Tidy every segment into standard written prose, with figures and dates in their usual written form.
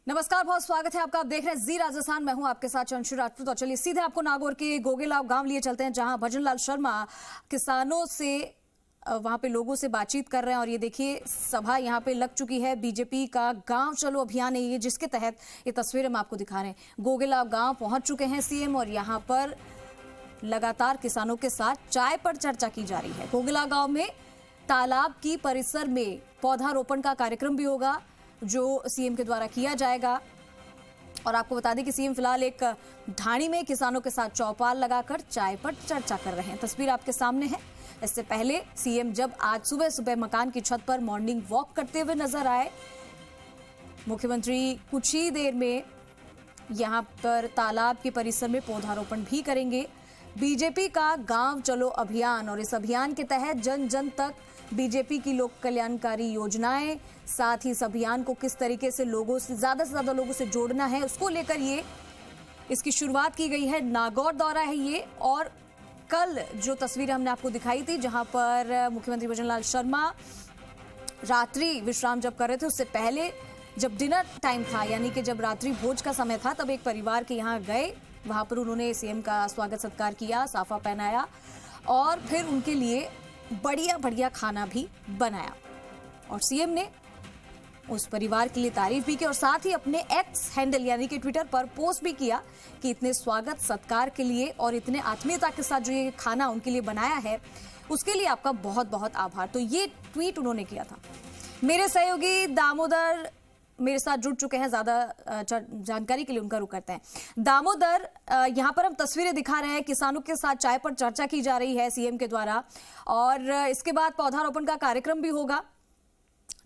नमस्कार, बहुत स्वागत है आपका। आप देख रहे हैं जी राजस्थान। मैं हूं आपके साथ चंचू राजपूत। और चलिए सीधे आपको नागौर के गोगेलाव गांव लिए चलते हैं, जहां भजनलाल शर्मा किसानों से वहां पे लोगों से बातचीत कर रहे हैं। और ये देखिए, सभा यहां पे लग चुकी है। बीजेपी का गांव चलो अभियान है ये, जिसके तहत ये तस्वीरें हम आपको दिखा रहे हैं। गोगेलाव गांव पहुंच चुके हैं सीएम, और यहाँ पर लगातार किसानों के साथ चाय पर चर्चा की जा रही है। गोगेलाव गांव में तालाब की परिसर में पौधारोपण का कार्यक्रम भी होगा, जो सीएम के द्वारा किया जाएगा। और आपको बता दें कि सीएम फिलहाल एक ढाणी में किसानों के साथ चौपाल लगाकर चाय पर चर्चा कर रहे हैं। तस्वीर आपके सामने है। इससे पहले सीएम जब आज सुबह सुबह मकान की छत पर मॉर्निंग वॉक करते हुए नजर आए, मुख्यमंत्री कुछ ही देर में यहां पर तालाब के परिसर में पौधारोपण भी करेंगे। बीजेपी का गांव चलो अभियान, और इस अभियान के तहत जन जन तक बीजेपी की लोक कल्याणकारी योजनाएं, साथ ही इस अभियान को किस तरीके से से ज्यादा लोगों से जोड़ना है, उसको लेकर इसकी शुरुआत की गई है। नागौर दौरा है ये। और कल जो तस्वीर हमने आपको दिखाई थी, जहां पर मुख्यमंत्री भजनलाल शर्मा रात्रि विश्राम जब कर रहे थे, उससे पहले जब डिनर टाइम था, यानी कि जब रात्रि भोज का समय था, तब एक परिवार के यहाँ गए। वहां पर उन्होंने सीएम का स्वागत सत्कार किया, साफा पहनाया, और फिर उनके लिए बढ़िया बढ़िया खाना भी बनाया। और सीएम ने उस परिवार के लिए तारीफ भी की, और साथ ही अपने एक्स हैंडल यानी कि ट्विटर पर पोस्ट भी किया कि इतने स्वागत सत्कार के लिए और इतने आत्मीयता के साथ जो ये खाना उनके लिए बनाया है, उसके लिए आपका बहुत बहुत आभार। तो ये ट्वीट उन्होंने किया था। मेरे सहयोगी दामोदर मेरे साथ जुड़ चुके हैं, ज्यादा जानकारी के लिए उनका रुख करते हैं। दामोदर, यहाँ पर हम तस्वीरें दिखा रहे हैं, किसानों के साथ चाय पर चर्चा की जा रही है सीएम के द्वारा, और इसके बाद पौधारोपण का कार्यक्रम भी होगा।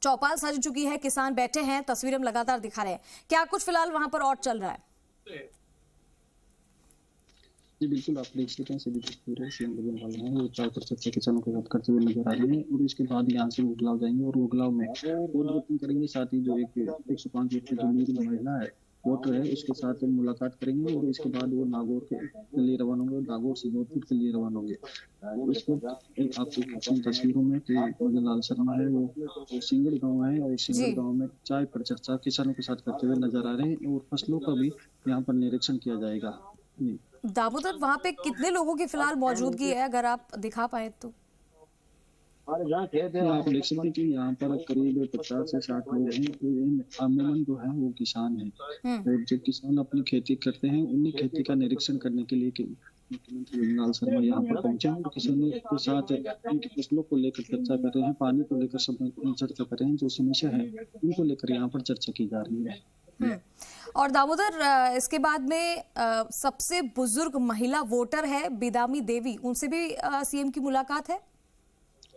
चौपाल सज चुकी है, किसान बैठे हैं, तस्वीरें हम लगातार दिखा रहे हैं। क्या कुछ फिलहाल वहां पर और चल रहा है? जी बिल्कुल, आप देख सकते हैं सभी तस्वीरें सीएम भजनलाल हैं, वो चाय पर चर्चा किसानों के साथ करते हुए नजर आ रहे हैं। और इसके बाद यहाँ से गोगेलाव जाएंगे और गोगेलाव में पौधारोपण करेंगे। साथ ही जो एक 105 वर्षीय जो महिला है, वोटर है, उसके साथ मुलाकात करेंगे। और इसके बाद वो नागौर के लिए रवाना होंगे, नागौर से जोधपुर के लिए रवाना होंगे। इस वक्त आपको तस्वीरों में भजनलाल शर्मा है, वो सिंगल गाँव है, और सिंगल गाँव में चाय पर चर्चा किसानों के साथ करते हुए नजर आ रहे हैं। और फसलों का भी यहाँ पर निरीक्षण किया जाएगा। दामोदर, वहां पे कितने लोगों की फिलहाल मौजूदगी है, अगर आप दिखा पाए तो? आप देख सकते हैं कि यहाँ पर करीब 50 से 60 लोग हैं। अमूमन जो है वो किसान हैं, और जो किसान अपनी खेती करते हैं, उन्हीं खेती का निरीक्षण करने के लिए मुख्यमंत्री भजनलाल शर्मा यहाँ पर पहुंचे हैं। किसानों के साथ उनकी फसलों को लेकर चर्चा कर रहे हैं, पानी को लेकर सब चर्चा कर रहे हैं, जो समस्या है उनको लेकर यहाँ पर चर्चा की जा रही है। और दामोदर, इसके बाद में सबसे बुजुर्ग महिला वोटर है बिदामी देवी, उनसे भी सीएम की मुलाकात है?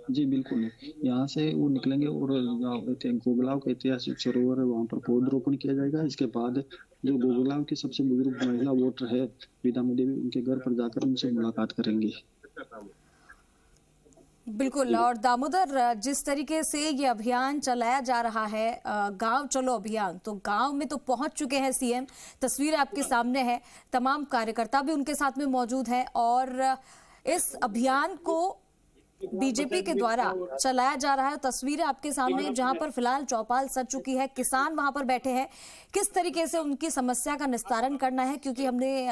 जी बिल्कुल, यहाँ से वो निकलेंगे और गोगेलाव का ऐतिहासिक सरोवर है, वहाँ पर पौधारोपण किया जाएगा। इसके बाद जो गोगेलाव की सबसे बुजुर्ग महिला वोटर है बिदामी देवी, उनके घर पर जाकर उनसे मुलाकात करेंगे। बिल्कुल। और दामोदर, जिस तरीके से ये अभियान चलाया जा रहा है, गांव चलो अभियान, तो गांव में तो पहुंच चुके हैं सीएम, तस्वीर आपके सामने है, तमाम कार्यकर्ता भी उनके साथ में मौजूद हैं। और इस अभियान को बीजेपी के द्वारा चलाया जा रहा है। तस्वीरें आपके सामने, जहां पर फिलहाल चौपाल सज चुकी है, किसान वहां पर बैठे हैं, किस तरीके से उनकी समस्या का निस्तारण करना है, क्योंकि हमने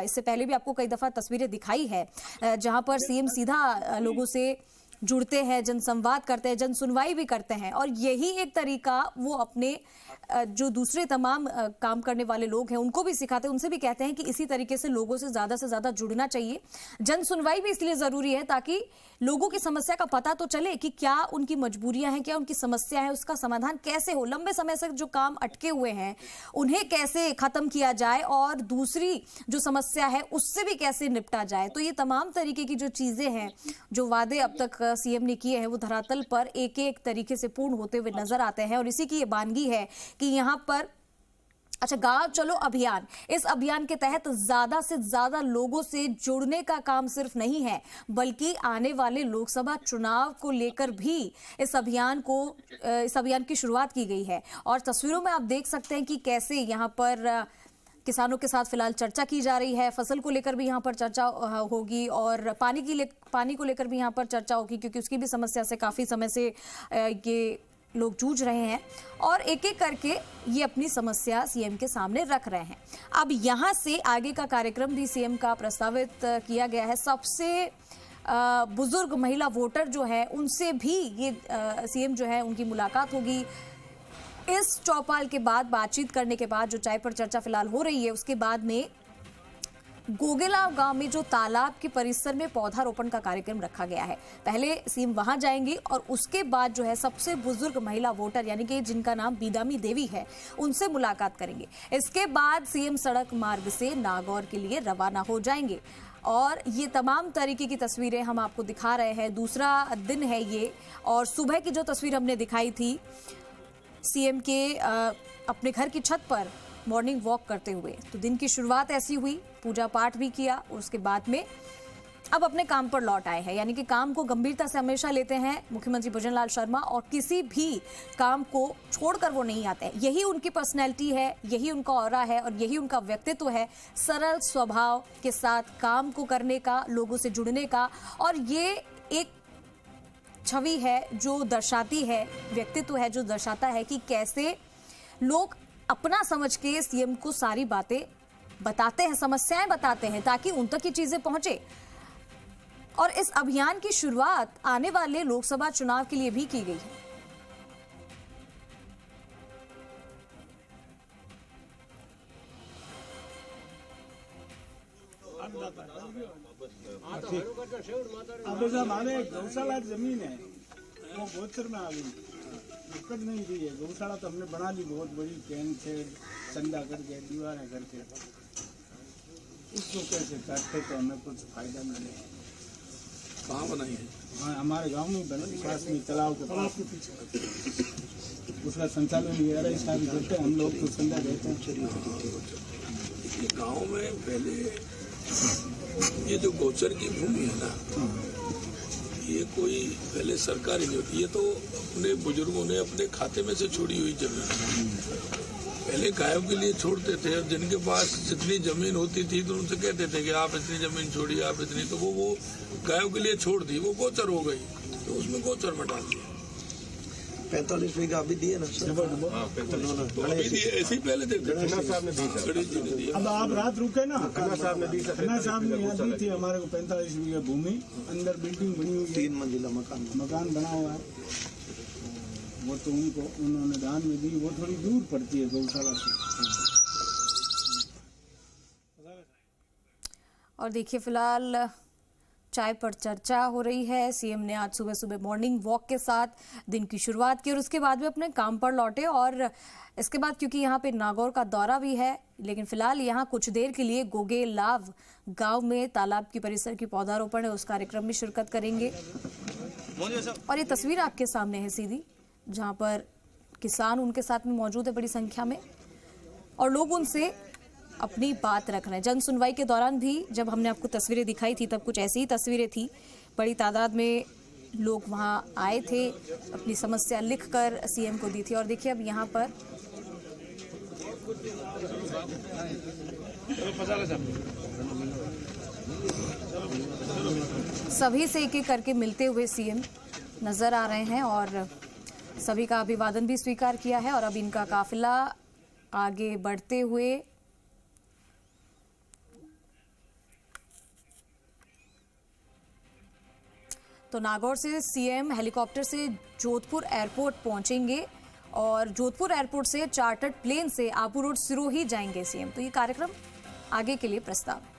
इससे पहले भी आपको कई दफा तस्वीरें दिखाई है, जहां पर सीएम सीधा लोगों से जुड़ते हैं, जनसंवाद करते हैं, जन सुनवाई भी करते हैं। और यही एक तरीका वो अपने जो दूसरे तमाम काम करने वाले लोग हैं उनको भी सिखाते हैं, उनसे भी कहते हैं कि इसी तरीके से लोगों से ज्यादा जुड़ना चाहिए। जन सुनवाई भी इसलिए जरूरी है ताकि लोगों की समस्या का पता तो चले कि क्या उनकी मजबूरियां हैं, क्या उनकी समस्या है, उसका समाधान कैसे हो, लंबे समय से जो काम अटके हुए हैं उन्हें कैसे खत्म किया जाए, और दूसरी जो समस्या है उससे भी कैसे निपटा जाए। तो ये तमाम तरीके की जो चीजें हैं, जो वादे अब तक सीएम ने किए हैं, वो धरातल पर एक एक तरीके से पूर्ण होते हुए नजर आते हैं। और इसी की ये बानगी है कि यहाँ पर गांव चलो अभियान, इस अभियान के तहत ज्यादा से ज्यादा लोगों से जुड़ने का काम सिर्फ नहीं है, बल्कि आने वाले लोकसभा चुनाव को लेकर भी इस अभियान की शुरुआत की गई है। और तस्वीरों में आप देख सकते हैं कि कैसे यहाँ पर किसानों के साथ फिलहाल चर्चा की जा रही है, फसल को लेकर भी यहाँ पर चर्चा होगी, और पानी को लेकर भी यहाँ पर चर्चा होगी, क्योंकि उसकी भी समस्या से काफी समय से ये लोग जूझ रहे हैं और एक एक करके ये अपनी समस्या सीएम के सामने रख रहे हैं। अब यहाँ से आगे का कार्यक्रम भी सीएम का प्रस्तावित किया गया है। सबसे बुजुर्ग महिला वोटर जो है उनसे भी ये सीएम जो है उनकी मुलाकात होगी। इस चौपाल के बाद बातचीत करने के बाद जो चाय पर चर्चा फिलहाल हो रही है, उसके बाद में गोगेलाव गांव में जो तालाब के परिसर में पौधारोपण का कार्यक्रम रखा गया है, पहले सीएम वहां जाएंगी और उसके बाद जो है सबसे बुजुर्ग महिला वोटर यानी कि जिनका नाम बीदामी देवी है उनसे मुलाकात करेंगे। इसके बाद सीएम सड़क मार्ग से नागौर के लिए रवाना हो जाएंगे और ये तमाम तरीके की तस्वीरें हम आपको दिखा रहे हैं। दूसरा दिन है ये और सुबह की जो तस्वीर हमने दिखाई थी सीएम के अपने घर की छत पर मॉर्निंग वॉक करते हुए, तो दिन की शुरुआत ऐसी हुई, पूजा पाठ भी किया और उसके बाद में अब अपने काम पर लौट आए हैं। यानी कि काम को गंभीरता से हमेशा लेते हैं मुख्यमंत्री भजनलाल शर्मा और किसी भी काम को छोड़कर वो नहीं आते हैं। यही उनकी पर्सनैलिटी है, यही उनका ऑरा है और यही उनका व्यक्तित्व है, सरल स्वभाव के साथ काम को करने का, लोगों से जुड़ने का। और ये एक छवि है जो दर्शाती है, व्यक्तित्व है जो दर्शाता है कि कैसे लोग अपना समझ के सीएम को सारी बातें बताते हैं, समस्याएं बताते हैं ताकि उन तक ये चीजें पहुंचे। और इस अभियान की शुरुआत आने वाले लोकसभा चुनाव के लिए भी की गई है। अब हमारे गौशाला जमीन है वो गोचर में आ गई, दिक्कत नहीं थी है। गौशाला तो हमने बना ली बहुत बड़ी, कैन से चंदा करके दीवारें करके, उसको कैसे काटते तो हमें कुछ फायदा मिले। कहाँ बनाई है? हाँ, हमारे गांव में बना, पास में तालाब के पास के पीछे। उसका संचालन वगैरह इस टाइम करते हैं हम लोग, कुछ चंदा देते हैं। गाँव में पहले ये जो गोचर की भूमि है ना, ये कोई पहले सरकारी नहीं होती, ये तो अपने बुजुर्गों ने अपने खाते में से छोड़ी हुई जमीन पहले गायों के लिए छोड़ते थे। और जिनके पास जितनी जमीन होती थी तो उनसे कहते थे कि आप इतनी जमीन छोड़िए, आप इतनी, तो वो गायों के लिए छोड़ दी, वो गोचर हो गई, तो उसमें गोचर में डाल दिया। 45 बीघा अभी दिए ना सर? तो अभी दिए, ऐसे ही पहले देते थे। अब आप रात रुके ना, खन्ना साहब ने दी, खन्ना साहब ने यहाँ दी थी हमारे को 45 बीघा भूमि, अंदर बिल्डिंग बनी हुई है, 3 मंजिला मकान बना हुआ है। वो तो उनको उन्होंने दान में दी, वो थोड़ी दूर पड़ती है गौशाला से। और देखिए फिलहाल चाय पर चर्चा हो रही है। सीएम ने आज सुबह सुबह मॉर्निंग वॉक के साथ दिन की शुरुआत की और उसके बाद भी अपने काम पर लौटे। और इसके बाद क्योंकि यहाँ पे नागौर का दौरा भी है, लेकिन फिलहाल यहाँ कुछ देर के लिए गोगेलाव गांव में तालाब की परिसर की पौधारोपण है, उस कार्यक्रम में शिरकत करेंगे। और ये तस्वीर आपके सामने है सीधी, जहाँ पर किसान उनके साथ में मौजूद है बड़ी संख्या में और लोग उनसे अपनी बात रख रहे हैं। जन सुनवाई के दौरान भी जब हमने आपको तस्वीरें दिखाई थी तब कुछ ऐसी ही तस्वीरें थी, बड़ी तादाद में लोग वहां आए थे, अपनी समस्या लिखकर सीएम को दी थी। और देखिए अब यहाँ पर सभी से एक एक करके मिलते हुए सीएम नजर आ रहे हैं और सभी का अभिवादन भी स्वीकार किया है। और अब इनका काफिला आगे बढ़ते हुए तो नागौर से सीएम हेलीकॉप्टर से जोधपुर एयरपोर्ट पहुंचेंगे और जोधपुर एयरपोर्ट से चार्टर्ड प्लेन से आबू रोड सिरोही जाएंगे सीएम। तो ये कार्यक्रम आगे के लिए प्रस्ताव है।